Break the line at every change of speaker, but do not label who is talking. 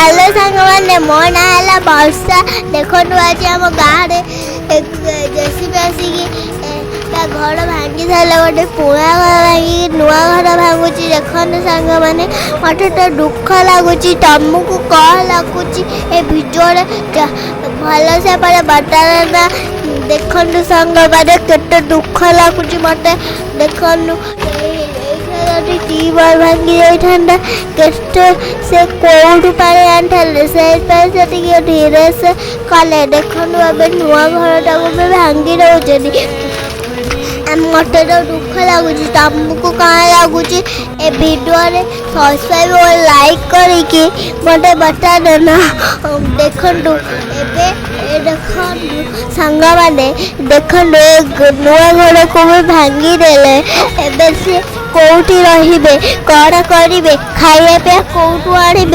Hello सांग मैंने मो ना है वर्षा देखो आज आम गाँव जेसीबी आसिकी घर भांगी सारा गोटे पुणा घर भांगी नुआ घर भांगुची देखो सांग मैंने मत तो दुख लगुच तुमको कौन लगुच ए भिडियो भल से बताना देखु सांग मैंने केते दुख लगुच मत देखु टीबल भांगी जाता केते से कौटू पानी आनी से धीरे से कले देखु नुआ घर भी भांगी दौरान मत तो दुख लगुच तुमको कहाँ लगुच ए वीडियो सब्सक्राइब और लाइक करके मत बता देना देखु सांग मैंने देखु नुआ घर को भी भांगी देले एबे से कौटी रहिबे कौन करिवे खाइया पे कौटू आनिबे।